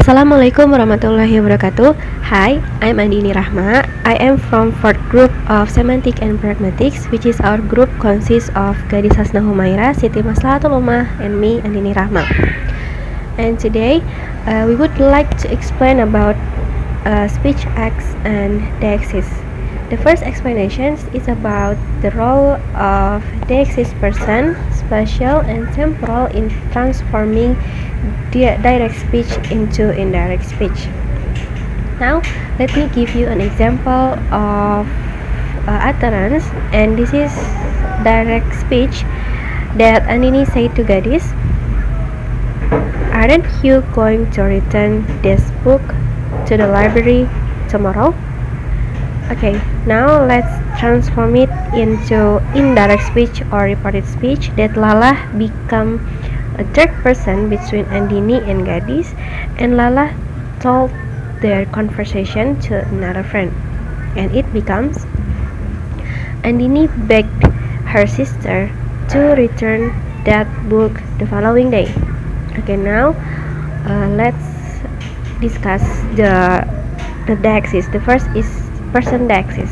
Assalamualaikum warahmatullahi wabarakatuh. Hi, I'm Andini Rahma. I am from fourth group of Semantic and Pragmatics, which is our group consists of Gadis, Hasna, Humaira, Siti, Maslahatul, Ummah, and me, Andini Rahma. And today, we would like to explain about speech acts and deixis. The first explanation is about the role of deixis person, spatial and temporal in transforming direct speech into indirect speech. Now, let me give you an example of utterance, and this is direct speech that Andini said to Gadis. Aren't you going to return this book to the library tomorrow? Okay, now let's transform it into indirect speech or reported speech that Lala become a third person between Andini and Gadis, and Lala told their conversation to another friend, and it becomes Andini begged her sister to return that book the following day. Okay, now let's discuss the deixis. The first is person deixis.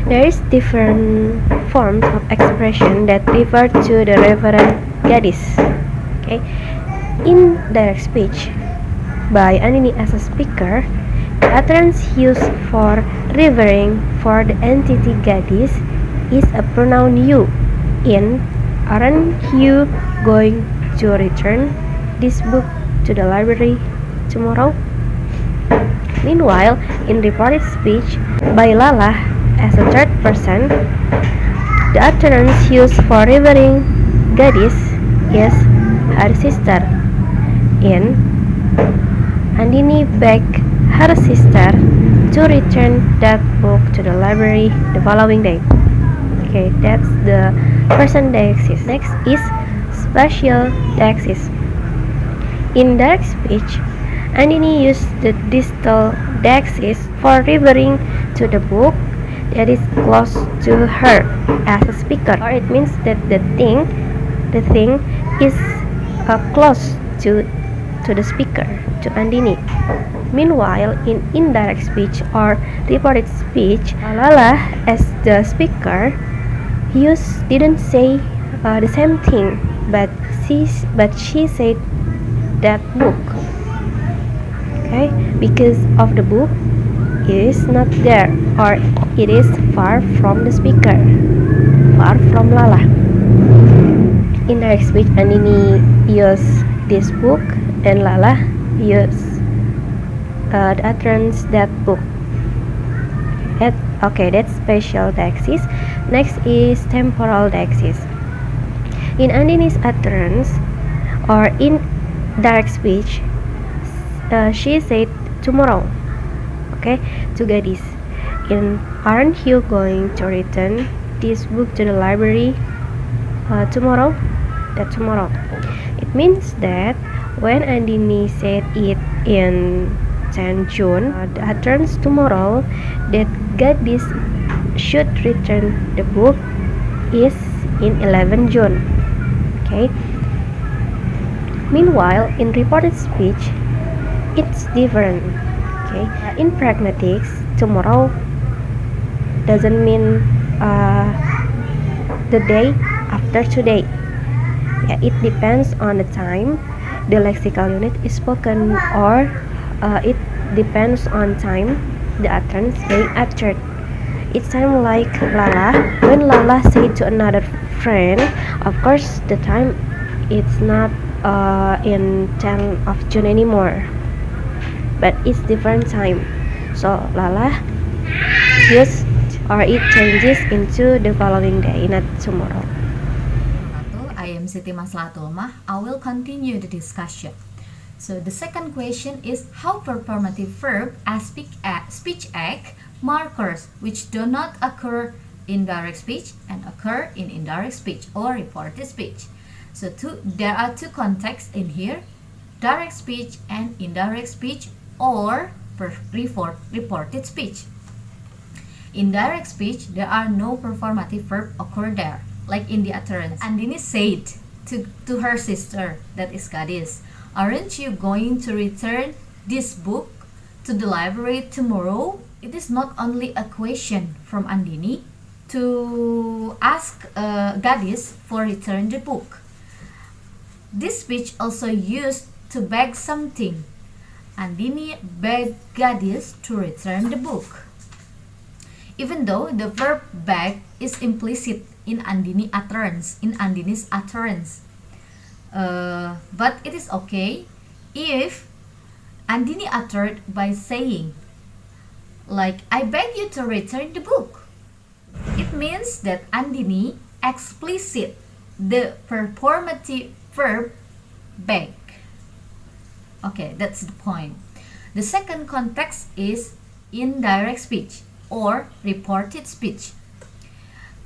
There is different forms of expression that refer to the Reverend Gadis. Okay, in direct speech by Andini as a speaker, the utterance used for referring for the entity Gadis is a pronoun you. In aren't you going to return this book to the library tomorrow? Meanwhile, in reported speech by Lala as a third person, the utterance used for referring Gadis is her sister. In Andini begged her sister to return that book to the library the following day. Okay, that's the person deixis. Next is spatial deixis. In direct speech, Andini used the distal deixis for referring to the book that is close to her as a speaker, or it means that the thing is close to the speaker, to Andini. Meanwhile, in indirect speech or reported speech, Lala as the speaker didn't say the same thing, but she said that book. Okay, because of the book is not there, or it is far from the speaker, far from Lala. In direct speech, Andini use this book and Lala use the utterance that book. That's spatial deixis. Next is temporal deixis. In Andini's utterance or in direct speech, she said tomorrow, okay, to Gadis. In aren't you going to return this book to the library tomorrow? That tomorrow. It means that when Andini said it in 10 June, the utterance tomorrow that Gadis should return the book is in 11 June. Okay. Meanwhile, in reported speech, it's different. Okay, in pragmatics, tomorrow doesn't mean the day after today. Yeah, it depends on the time the lexical unit is spoken, or it depends on time the utterance being uttered. It's time like Lala. When Lala said to another friend, of course the time it's not in 10 of June anymore, but it's different time. So Lala used, or it changes into the following day, not tomorrow. I am Siti Maslahatul. I will continue the discussion. So the second question is how performative verb as speech act markers which do not occur in direct speech and occur in indirect speech or reported speech. So there are two contexts in here: direct speech and indirect speech, or reported speech. In direct speech, there are no performative verb occur there, like in the utterance. Andini said to her sister, that is Gadis, Aren't you going to return this book to the library tomorrow? It is not only a question from Andini to ask Gadis for return the book. This speech also used to beg something. Andini begged Gadis to return the book. Even though the verb beg is implicit in Andini's utterance, but it is okay if Andini uttered by saying, like, I beg you to return the book. It means that Andini explicit the performative verb beg. Okay, that's the point. The second context is indirect speech or reported speech.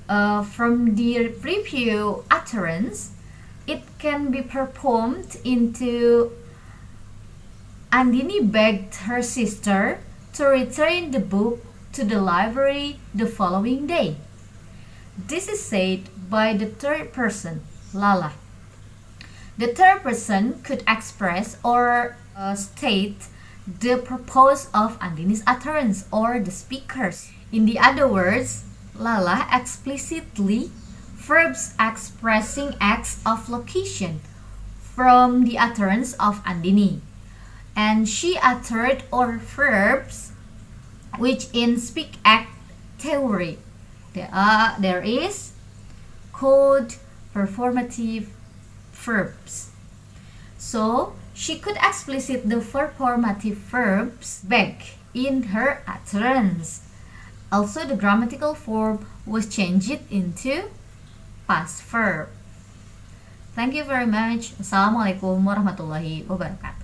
From the previous utterance, it can be performed into Andini begged her sister to return the book to the library the following day. This is said by the third person, Lala. The third person could express or state the purpose of Andini's utterance or the speakers. In the other words, Lala explicitly verbs expressing acts of location from the utterance of Andini, and she uttered or verbs which in speak act theory there is called performative verbs. So she could explicit the performative verbs back in her utterance. Also, the grammatical form was changed into past verb. Thank you very much. Assalamualaikum warahmatullahi wabarakatuh.